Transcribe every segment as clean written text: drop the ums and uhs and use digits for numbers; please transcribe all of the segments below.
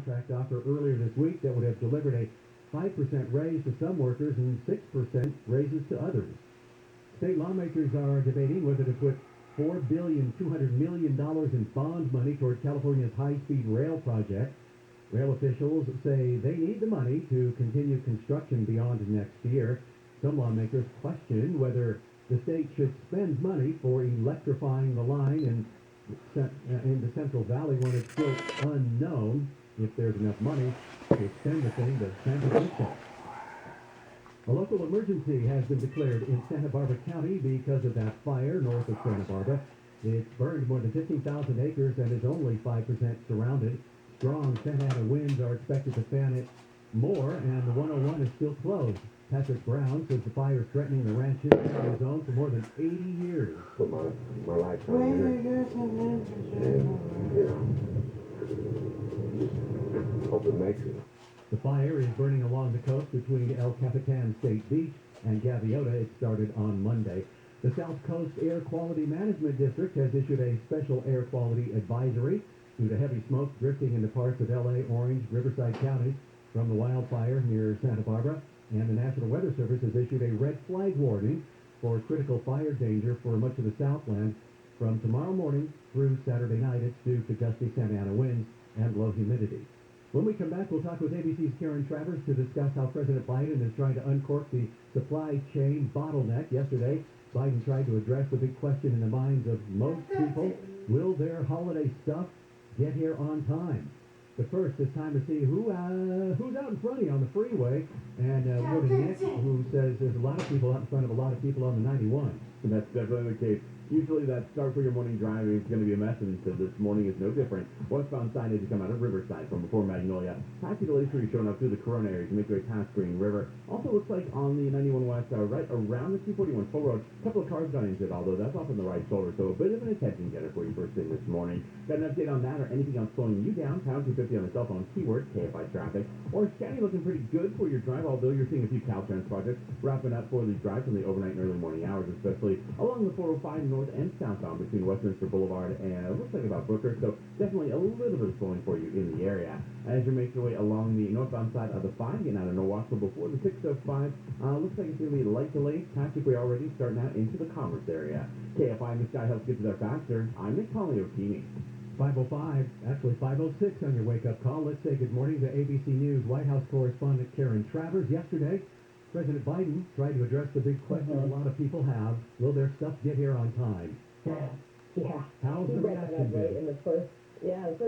contract offer earlier this week that would have delivered a 5% raise to some workers and 6% raises to others. State lawmakers are debating whether to put $4.2 billion in bond money toward California's high-speed rail project. Rail officials say they need the money to continue construction beyond next year. Some lawmakers question whether the state should spend money for electrifying the line in the Central Valley when it's still unknown if there's enough money to extend the thing to San Francisco. A local emergency has been declared in Santa Barbara County because of that fire north of Santa Barbara. It's burned more than 15,000 acres and is only 5% surrounded. Strong Santa Ana winds are expected to fan it more, and the 101 is still closed. Patrick Brown says the fire is threatening the ranch's zone for more than 80 years. Put my lifetime in it. And, hope it makes it. The fire is burning along the coast between El Capitan State Beach and Gaviota. It started on Monday. The South Coast Air Quality Management District has issued a special air quality advisory due to heavy smoke drifting into parts of L.A., Orange, Riverside counties from the wildfire near Santa Barbara. And the National Weather Service has issued a red flag warning for critical fire danger for much of the Southland from tomorrow morning through Saturday night. It's due to gusty Santa Ana winds and low humidity. When we come back, we'll talk with ABC's Karen Travers to discuss how President Biden is trying to uncork the supply chain bottleneck. Yesterday, Biden tried to address the big question in the minds of most people. Will their holiday stuff get here on time? But first, it's time to see who's out in front of you on the freeway. And go to Nick, who says there's a lot of people out in front of a lot of people on the 91. And that's definitely the case. Usually that start for your morning drive is going to be a mess, and so this morning is no different. Westbound signage to come out of Riverside from before Magnolia. Taxi delays for you showing up through the Corona area to make your way past Green River. Also looks like on the 91 West, right around the 241 Full Road, a couple of cars got injured, although that's off on the right shoulder, so a bit of an attention getter for you first thing this morning. Got an update on that or anything else slowing you down? Pound 250 on the cell phone, keyword KFI traffic. Orange County looking pretty good for your drive, although you're seeing a few Caltrans projects wrapping up for the drive from the overnight and early morning hours, especially along the 405 north and southbound between Westminster Boulevard and it looks like about Booker, so definitely a little bit of slowing for you in the area. As you make your way along the northbound side of the 5, getting out of Norwalk, so before the 605, looks like it's going to be light delay, tactically already starting out into the Commerce area. KFI in the sky helps get you there faster. I'm Nick Conley of Keeney. 5:05, actually 5:06 on your wake-up call. Let's say good morning to ABC News White House correspondent Karen Travers. Yesterday, President Biden tried to address the big question a lot of people have. Will their stuff get here on time? Yeah. How's the reaction right been? in the first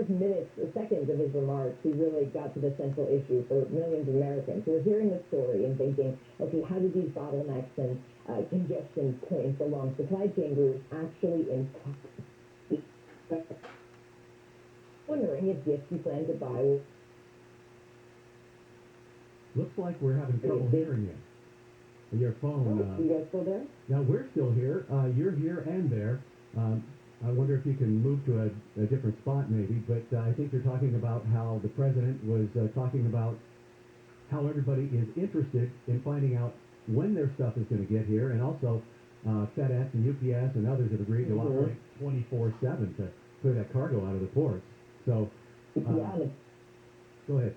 minutes, seconds of his remarks, he really got to the central issue for millions of Americans who are hearing the story and thinking, okay, how do these bottlenecks and congestion points along supply chain routes actually impact? Wondering if gifts you plan to buy. Looks like we're having trouble hearing you. Your phone. You guys still there? Now, we're still here. You're here and there. I wonder if you can move to a different spot maybe, but I think you're talking about how the president was talking about how everybody is interested in finding out when their stuff is going to get here, and also FedEx and UPS and others have agreed to operate 24/7 to clear that cargo out of the ports. So, go ahead.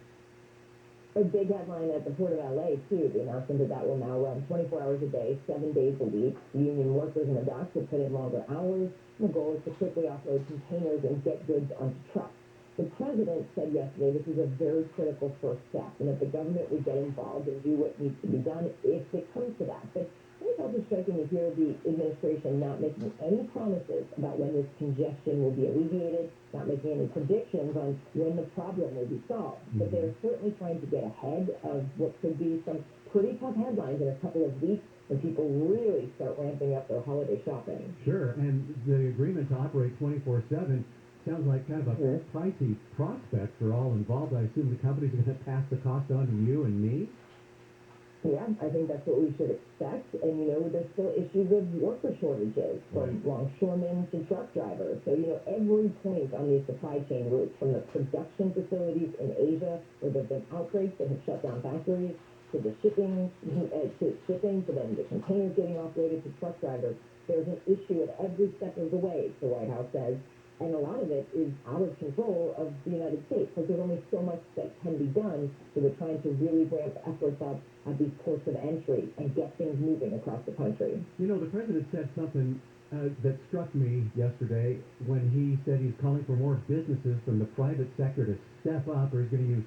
A big headline at the Port of LA, too, the announcement that will now run 24 hours a day, 7 days a week. Union workers in the docks will put in longer hours. The goal is to quickly offload containers and get goods onto trucks. The president said yesterday this is a very critical first step and that the government would get involved and do what needs to be done if it comes to that. But I think it's also striking to hear the administration not making any promises about when this congestion will be alleviated, not making any predictions on when the problem will be solved. But they're certainly trying to get ahead of what could be some pretty tough headlines in a couple of weeks when people really start ramping up their holiday shopping. Sure, and the agreement to operate 24/7 sounds like kind of a pricey prospect for all involved. I assume the companies are going to pass the cost on to you and me? Yeah, I think that's what we should expect. And, there's still issues of worker shortages from longshoremen to truck drivers. So, every point on these supply chain routes, from the production facilities in Asia where there have been outbreaks that have shut down factories, to the shipping, to then the containers getting offloaded to truck drivers, there's an issue at every step of the way, the White House says. And a lot of it is out of control of the United States. Like, there's only so much that can be done, so we're trying to really ramp efforts up at these ports of entry and get things moving across the country. You know, the president said something that struck me yesterday when he said he's calling for more businesses from the private sector to step up, or he's going to use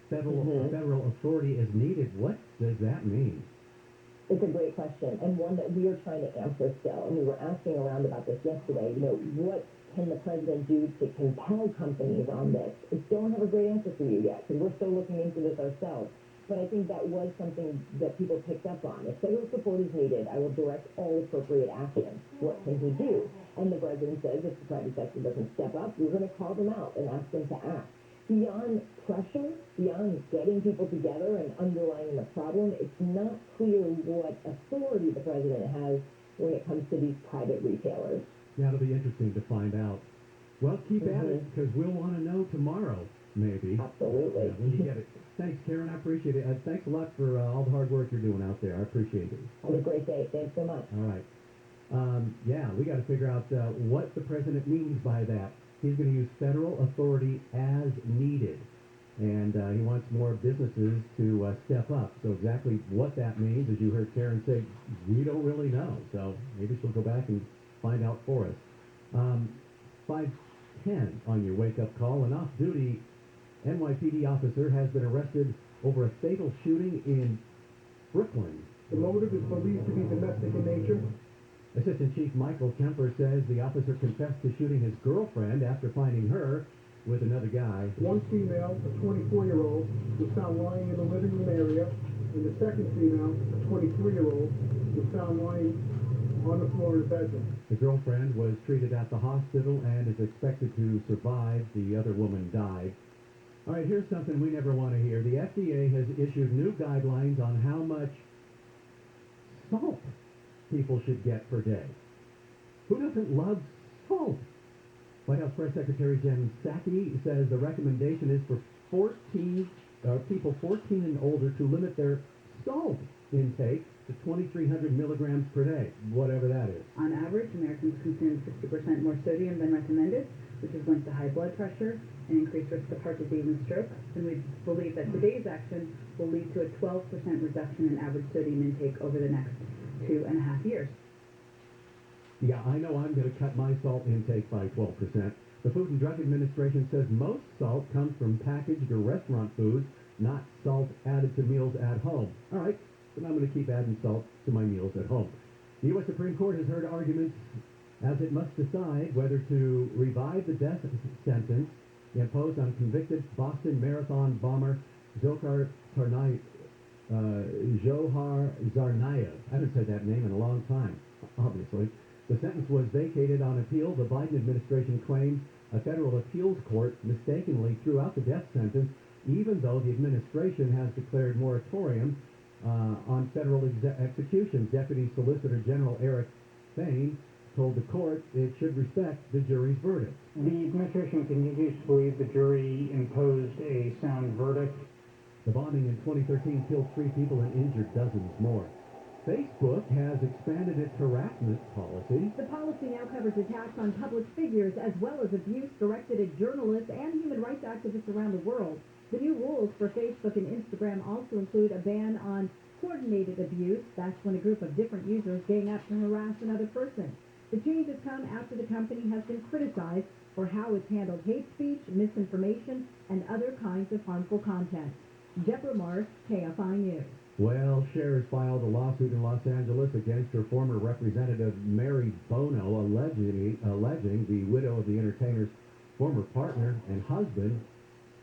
federal authority as needed. What does that mean? It's a great question, and one that we are trying to answer still. And we were asking around about this yesterday. You know, what can the president do to compel companies on this? I don't have a great answer for you yet, because we're still looking into this ourselves. But I think that was something that people picked up on. If federal support is needed, I will direct all appropriate action. What can he do? And the president says if the private sector doesn't step up, we're going to call them out and ask them to act. Beyond pressure, beyond getting people together and underlying the problem, it's not clear what authority the president has when it comes to these private retailers. Yeah, it'll be interesting to find out. Well, keep at it, because we'll want to know tomorrow, maybe. Absolutely. When you get it. Thanks, Karen. I appreciate it. Thanks a lot for all the hard work you're doing out there. I appreciate it. Have a great day. Thanks so much. All right. Yeah, we got to figure out what the president means by that. He's going to use federal authority as needed. And he wants more businesses to step up. So exactly what that means, as you heard Karen say, we don't really know. So maybe she'll go back and find out for us. 5:10 on your wake-up call. An off-duty NYPD officer has been arrested over a fatal shooting in Brooklyn. The motive is believed to be domestic in nature. Assistant Chief Michael Kemper says the officer confessed to shooting his girlfriend after finding her with another guy. One female, a 24-year-old, was found lying in the living room area, and the second female, a 23-year-old, was found lying on the floor in the bedroom. The girlfriend was treated at the hospital and is expected to survive. The other woman died. All right, here's something we never want to hear. The FDA has issued new guidelines on how much salt people should get per day. Who doesn't love salt? White House Press Secretary Jen Psaki says the recommendation is for people 14 and older to limit their salt intake to 2,300 milligrams per day, whatever that is. On average, Americans consume 60% more sodium than recommended, which is linked to high blood pressure and increased risk of heart disease and stroke. And we believe that today's action will lead to a 12% reduction in average sodium intake over the next 2.5 years. Yeah, I know I'm going to cut my salt intake by 12%. The Food and Drug Administration says most salt comes from packaged or restaurant foods, not salt added to meals at home. All right, then I'm going to keep adding salt to my meals at home. The U.S. Supreme Court has heard arguments as it must decide whether to revive the death sentence imposed on convicted Boston Marathon bomber Zohar Tsarnaev. I haven't said that name in a long time, obviously. The sentence was vacated on appeal. The Biden administration claimed a federal appeals court mistakenly threw out the death sentence, even though the administration has declared moratorium on federal executions. Deputy Solicitor General Eric Fain told the court it should respect the jury's verdict. The administration continues to believe the jury imposed a sound verdict. The bombing in 2013 killed 3 people and injured dozens more. Facebook has expanded its harassment policy. The policy now covers attacks on public figures as well as abuse directed at journalists and human rights activists around the world. The new rules for Facebook and Instagram also include a ban on coordinated abuse. That's when a group of different users gang up to harass another person. The changes come after the company has been criticized for how it's handled hate speech, misinformation, and other kinds of harmful content. Deborah Morris, KFI News. Well, Cher has filed a lawsuit in Los Angeles against her former representative Mary Bono, alleging the widow of the entertainer's former partner and husband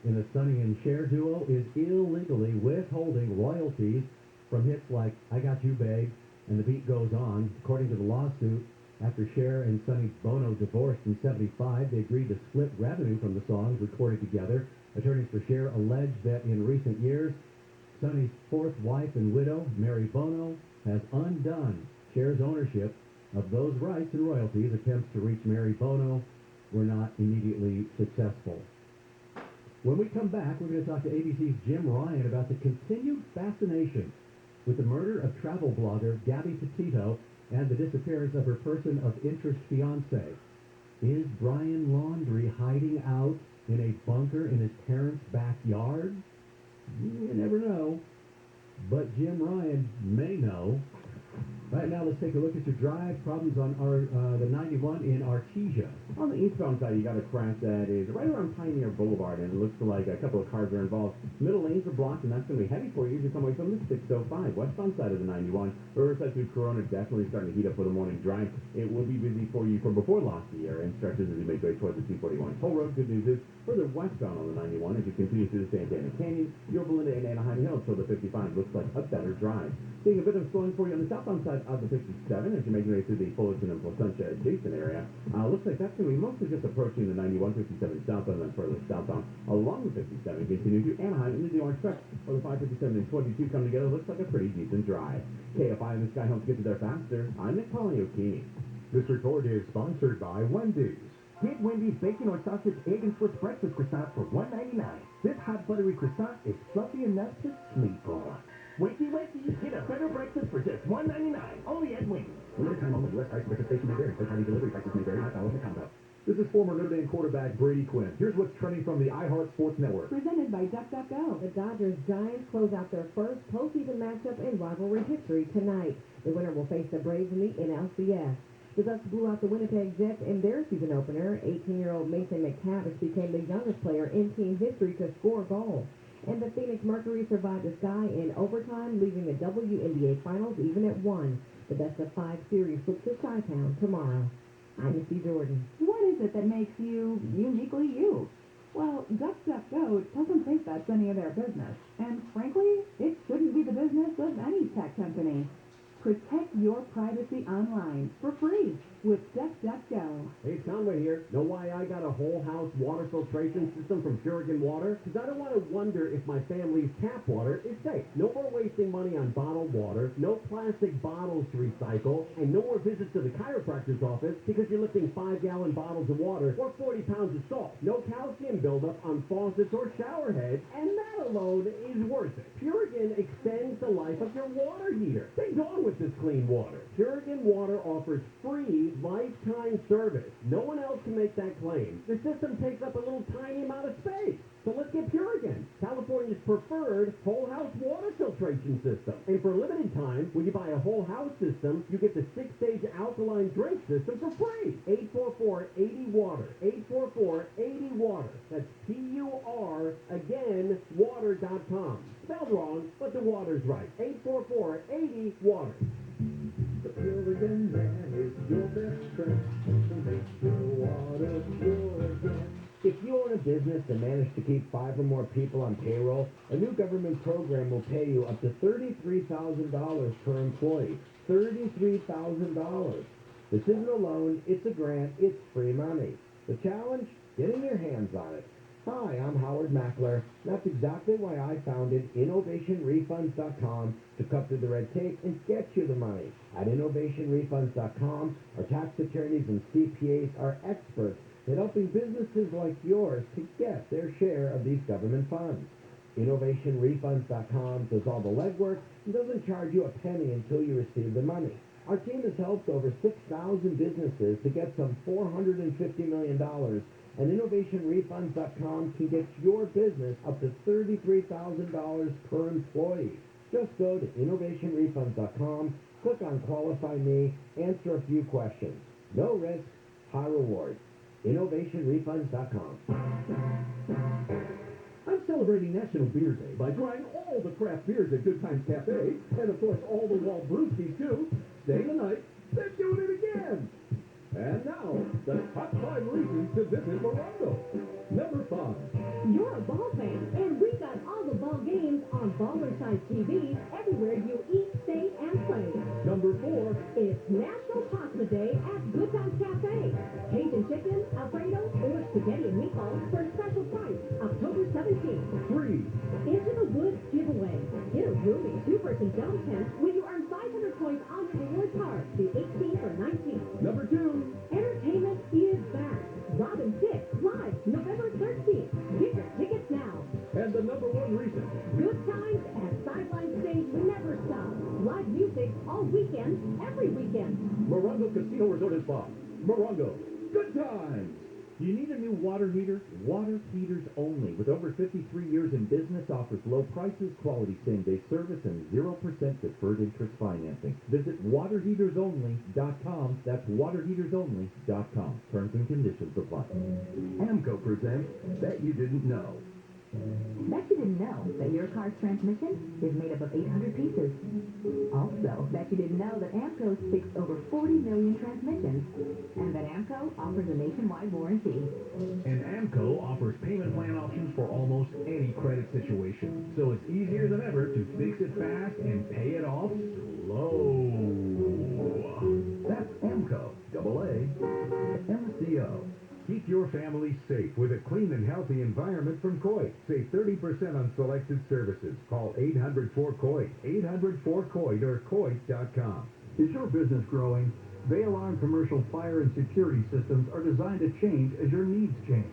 in the Sonny and Cher duo is illegally withholding royalties from hits like I Got You Babe and The Beat Goes On. According to the lawsuit, after Cher and Sonny Bono divorced in 1975, they agreed to split revenue from the songs recorded together. Attorneys for Cher allege that in recent years, Sonny's fourth wife and widow, Mary Bono, has undone Cher's ownership of those rights and royalties. Attempts to reach Mary Bono were not immediately successful. When we come back, we're going to talk to ABC's Jim Ryan about the continued fascination with the murder of travel blogger Gabby Petito and the disappearance of her person of interest fiancé. Is Brian Laundrie hiding out in a bunker in his parents' backyard? You never know. But Jim Ryan may know. Right now, let's take a look at your drive problems on the 91 in Artesia. On the eastbound side, you got a crash that is right around Pioneer Boulevard, and it looks like a couple of cars are involved. Middle lanes are blocked, and that's going to be heavy for you as you come away from the 605 westbound side of the 91. Riverside through Corona definitely starting to heat up for the morning drive. It will be busy for you from before loss of the year and stretches as you make way towards the 241 toll road. Good news is further westbound on the 91 as you continue through the Santana Canyon, Yorba Linda and Anaheim Hills till the 55 looks like a better drive. Seeing a bit of slowing for you on the southbound side of the 57 as you're making your way through the Fullerton and Placentia adjacent area. Looks like that's going to be mostly just approaching the 91, 57 southbound, and then further southbound along the 57. Continue to Anaheim into the orange truck where the 557 and 22 come together. Looks like a pretty decent drive. Kfi Am, this guy helps get you there faster. I'm Nick Poliokini. This report is sponsored by Wendy's. Get Wendy's bacon or sausage, egg, and Swiss breakfast croissant for $1.99. This hot buttery croissant is fluffy enough to sleep on. Wakey, wakey, get a better breakfast for just $1.99. Only at Wendy's. Limited time only. U.S. price participation may vary. Third-party delivery prices may vary. Not valid in the combo. This is former Notre Dame quarterback Brady Quinn. Here's what's trending from the iHeart Sports Network. Presented by DuckDuckGo. The Dodgers-Giants close out their first postseason matchup in rivalry history tonight. The winner will face the Braves in the NLCS. The Ducks blew out the Winnipeg Jets in their season opener. 18-year-old Mason McTavish became the youngest player in team history to score goals. And the Phoenix Mercury survived the Sky in overtime, leaving the WNBA Finals even at 1. The best-of-5 series flips to Chi-Town tomorrow. I'm Missy Jordan. What is it that makes you uniquely you? Well, DuckDuckGo doesn't think that's any of their business. And frankly, it shouldn't be the business of any tech company. Protect your privacy online for free with DuckDuckGo. Hey, Conway here. Know why I got a whole house water filtration system from Purigan Water? Because I don't want to wonder if my family's tap water is safe. No more wasting money on bottled water, no plastic bottles to recycle, and no more visits to the chiropractor's office because you're lifting 5-gallon bottles of water or 40 pounds of salt. No calcium buildup on faucets or shower heads, and that alone is worth it. Purigan extends the life of your water heater. Stay gone with this clean water. Purigan Water offers free lifetime service. No one else can make that claim. The system takes up a little tiny amount of space. So let's get Purigan, California's preferred whole house water filtration system. And for a limited time, when you buy a whole house system, you get the 6-stage alkaline drink system for free. 844-80-WATER. 844-80-WATER. That's P-U-R, again, water.com. Spelled wrong, but the water's right. 844-80-WATER. The Purigan man is your best friend to make your water pure again. If you own a business and manage to keep 5 or more people on payroll, a new government program will pay you up to $33,000 per employee. $33,000. This isn't a loan, it's a grant, it's free money. The challenge? Getting your hands on it. Hi, I'm Howard Mackler. That's exactly why I founded InnovationRefunds.com to cut through the red tape and get you the money. At InnovationRefunds.com, our tax attorneys and CPAs are experts at helping businesses like yours to get their share of these government funds. InnovationRefunds.com does all the legwork and doesn't charge you a penny until you receive the money. Our team has helped over 6,000 businesses to get some $450 million, and InnovationRefunds.com can get your business up to $33,000 per employee. Just go to InnovationRefunds.com, click on Qualify Me, answer a few questions. No risk, high rewards. InnovationRefunds.com. I'm celebrating National Beer Day by trying all the craft beers at Good Times Cafe, and of course all the Walt Brewskis too. Staying the night, then doing it again. And now, the top 5 reasons to visit Morocco. Number 5. You're a ball fan, and we got all the ball games on baller-sized TVs everywhere you eat, stay, and play. Number 4. It's National Pasta Day at Good Times Cafe. Cajun chicken, Alfredo, or spaghetti and meatballs for a special price, October 17th. 3. Into the Woods giveaway. Get a roomy 2-person dome tent when you earn 500 points on your reward card, the 18th or 19th. Number 2. Entertainment is back. Robin 6 live November 13th. Get your tickets now. And the number 1 reason. Good times at Sideline Stage never stop. Live music all weekend, every weekend. Morongo Casino Resort and Spa. Morongo. good times. You need a new water heater? Water Heaters Only, with over 53 years in business, offers low prices, quality same-day service, and 0% deferred interest financing. Visit waterheatersonly.com. That's waterheatersonly.com. Terms and conditions apply. Amco presents Bet You Didn't Know. Bet you didn't know that your car's transmission is made up of 800 pieces. Also, bet you didn't know that Amco's fixed over 40 million transmissions, and that Amco offers a nationwide warranty. And Amco offers payment plan options for almost any credit situation. So it's easier than ever to fix it fast and pay it off slow. That's Amco, AA, MCO. Keep your family safe with a clean and healthy environment from Coit. Save 30% on selected services. Call 800-4COIT, 800-4COIT, or Coit.com. Is your business growing? Bail-Arm commercial fire and security systems are designed to change as your needs change.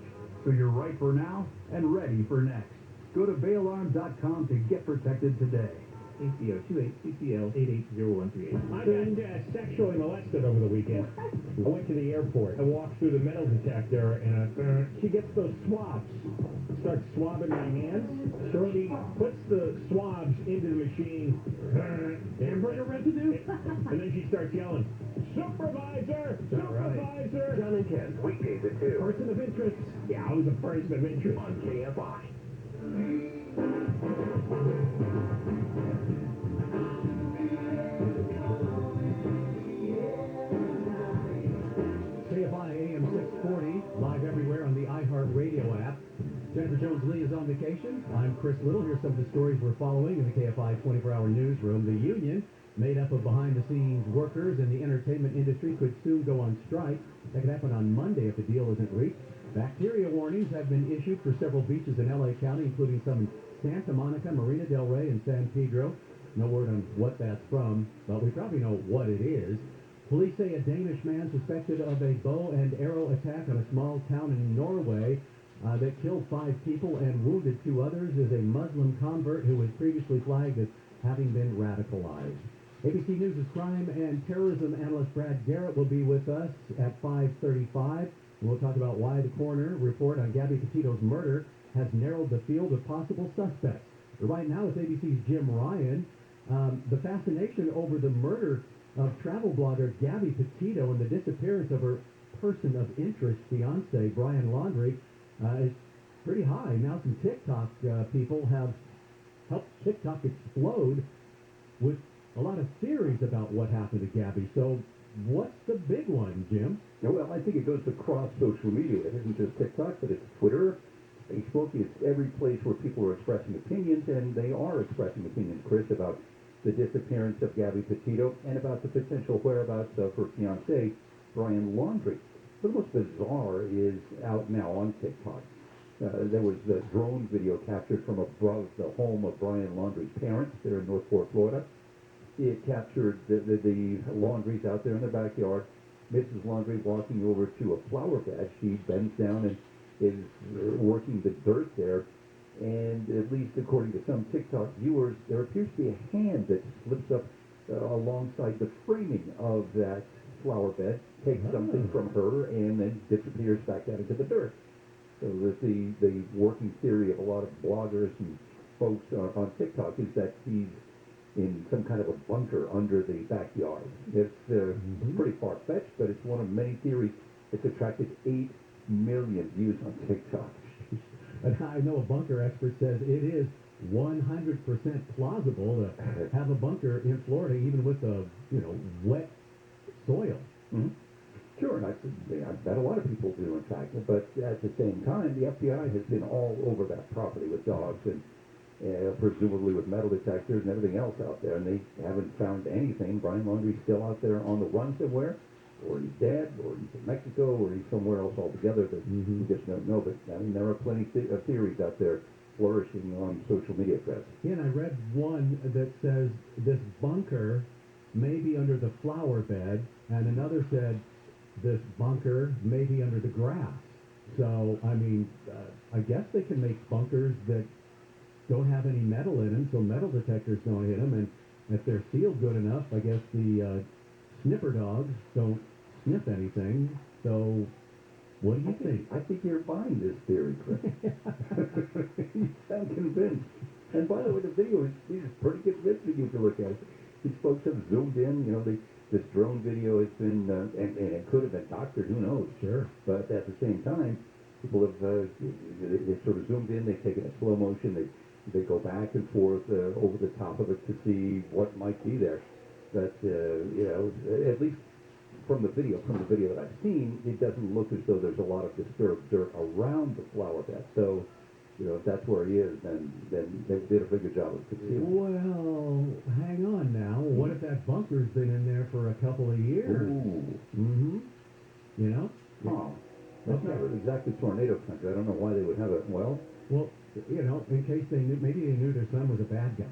So you're right for now and ready for next. Go to bailarm.com to get protected today. ACO 28CCL 880138. I got sexually molested over the weekend. I went to the airport. I walked through the metal detector, and she gets those swabs. Starts swabbing my hands. Shorty puts the swabs into the machine. Hamburger residue? And then she starts yelling, "Supervisor! Supervisor!" Right. John and Ken, weekdays at 2. Person of interest. Yeah, I was a person of interest. On KFI. KFI AM 640, live everywhere on the iHeartRadio app. Jennifer Jones-Lee is on vacation. I'm Chris Little. Here's some of the stories we're following in the KFI 24-hour newsroom. The union, made up of behind-the-scenes workers in the entertainment industry, could soon go on strike. That could happen on Monday if the deal isn't reached. Bacteria warnings have been issued for several beaches in L.A. County, including some in Santa Monica, Marina del Rey, and San Pedro. No word on what that's from, but we probably know what it is. Police say a Danish man suspected of a bow and arrow attack on a small town in Norway that killed 5 people and wounded 2 others is a Muslim convert who was previously flagged as having been radicalized. ABC News' crime and terrorism analyst Brad Garrett will be with us at 5:35. We'll talk about why the coroner report on Gabby Petito's murder has narrowed the field of possible suspects. But right now, it's ABC's Jim Ryan. The fascination over the murder of travel blogger Gabby Petito and the disappearance of her person of interest fiance, Brian Laundrie, is pretty high. Now some TikTok people have helped TikTok explode with a lot of theories about what happened to Gabby. So what's the big one, Jim? Well, I think it goes across social media. It isn't just TikTok, but it's Twitter, Facebook. It's every place where people are expressing opinions, and they are expressing opinions, Chris, about the disappearance of Gabby Petito and about the potential whereabouts of her fiancé, Brian Laundrie. The most bizarre is out now on TikTok. There was the drone video captured from above the home of Brian Laundrie's parents there in North Port, Florida. It captured the Laundries out there in their backyard. Mrs. Laundrie walking over to a flower bed. She bends down and is working the dirt there. And at least according to some TikTok viewers, there appears to be a hand that slips up alongside the framing of that flower bed, takes something from her, and then disappears back out into the dirt. So that the working theory of a lot of bloggers and folks on TikTok is that he's in some kind of a bunker under the backyard. It's pretty far-fetched, but it's one of many theories. It's attracted 8 million views on TikTok. And I know a bunker expert says it is 100% plausible to have a bunker in Florida, even with the wet soil. Mm-hmm. Sure, and I bet a lot of people do, in fact. But at the same time, the FBI has been all over that property with dogs and presumably with metal detectors and everything else out there, and they haven't found anything. Brian Laundrie's still out there on the run somewhere, or he's dead, or he's in Mexico, or he's somewhere else altogether that we just don't know. But I mean, there are plenty of theories out there flourishing on social media, Chris. Yeah, and I read one that says this bunker may be under the flower bed, and another said this bunker may be under the grass. So, I mean, I guess they can make bunkers that don't have any metal in them, so metal detectors don't hit them, and if they're sealed good enough, I guess the sniffer dogs don't sniff anything. So What do you think? I think you're buying this theory, Chris. You sound convinced. And by the way, the video is pretty convincing if you look at it. These folks have zoomed in, this drone video has been, and it could have been doctored, who knows? Sure. But at the same time, people have, they sort of zoomed in, they've taken it slow motion, they go back and forth over the top of it to see what might be there. But, at least from the video that I've seen, it doesn't look as though there's a lot of disturbed dirt around the flower bed. So, if that's where he is, then they did a pretty good job of concealing. Well, hang on now. What if that bunker's been in there for a couple of years? Ooh. Mm-hmm. Oh. That's not really exactly tornado country. I don't know why they would have it. Well, in case they knew, maybe they knew their son was a bad guy.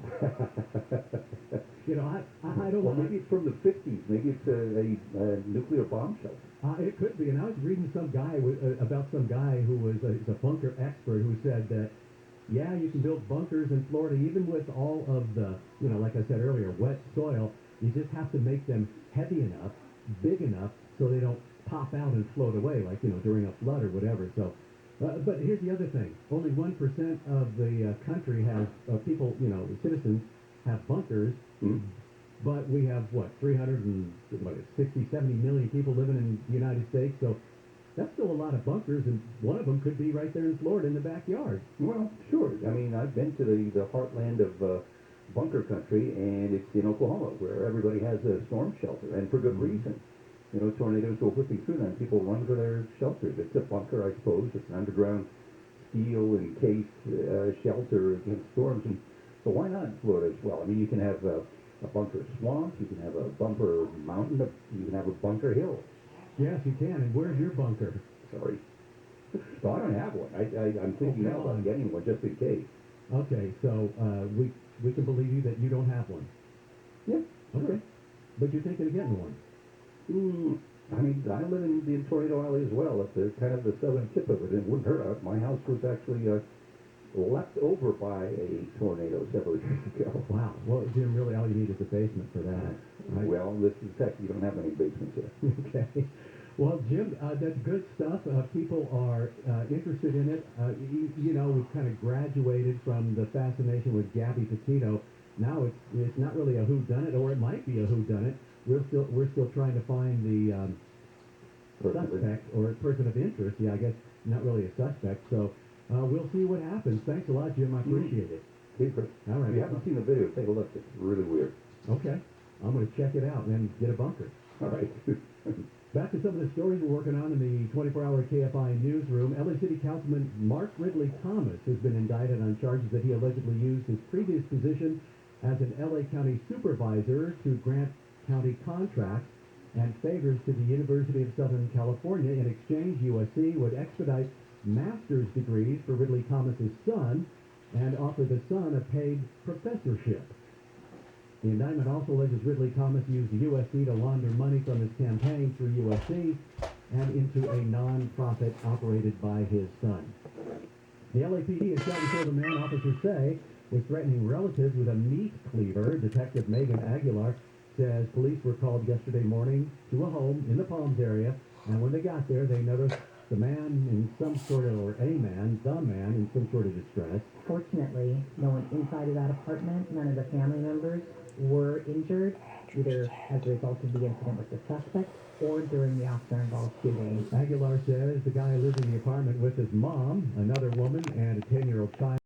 I don't know. Well, maybe it's from the 50s. Maybe it's a nuclear bomb shelter. It could be. And I was reading about some guy who was a bunker expert who said that, yeah, you can build bunkers in Florida even with all of the, like I said earlier, wet soil. You just have to make them heavy enough, big enough, so they don't pop out and float away, like, during a flood or whatever. So, but here's the other thing. Only 1% of the country has people, citizens have bunkers. Mm-hmm. But we have, 360, 70 million people living in the United States. So that's still a lot of bunkers, and one of them could be right there in Florida in the backyard. Well, sure. I mean, I've been to the heartland of bunker country, and it's in Oklahoma, where everybody has a storm shelter, and for good reason. Tornadoes go whipping through them, people run for their shelters. It's a bunker, I suppose. It's an underground steel encased shelter against storms, and so why not in Florida as well? I mean, you can have a bunker swamp, you can have a bunker mountain, you can have a bunker hill. Yes, you can. And where's your bunker? Sorry. So I don't have one. I'm thinking now about getting one just in case. Okay, so we can believe you that you don't have one. Yeah. Okay. Sure. But you're thinking of getting one. I mean, I live in the Tornado Alley as well, at the kind of the southern tip of it. It wouldn't hurt. My house was actually left over by a tornado several years ago. Wow. Well, Jim, really all you need is a basement for that. Right? Well, this is heck, you don't have any basements here. Okay. Well, Jim, that's good stuff. People are interested in it. We've kind of graduated from the fascination with Gabby Petito. Now it's not really a whodunit, or it might be a whodunit. We're still trying to find the suspect or person of interest. Yeah, I guess not really a suspect. So we'll see what happens. Thanks a lot, Jim. I appreciate it. All right. If you haven't seen the video, take a look. It's really weird. Okay. I'm going to check it out and then get a bunker. All right. Back to some of the stories we're working on in the 24-hour KFI newsroom. LA City Councilman Mark Ridley Thomas has been indicted on charges that he allegedly used his previous position as an LA County supervisor to grant county contracts and favors to the University of Southern California. In exchange, USC would expedite master's degrees for Ridley Thomas's son and offer the son a paid professorship. The indictment also alleges Ridley Thomas used USC to launder money from his campaign through USC and into a non-profit operated by his son. The LAPD has shot and killed a man officers say was threatening relatives with a meat cleaver. Detective Megan Aguilar says police were called yesterday morning to a home in the Palms area, and when they got there, they noticed the man in some sort of, or the man in some sort of distress. Fortunately, no one inside of that apartment, none of the family members were injured, either as a result of the incident with the suspect or during the officer-involved shooting. Aguilar says the guy lived in the apartment with his mom, another woman, and a 10-year-old child.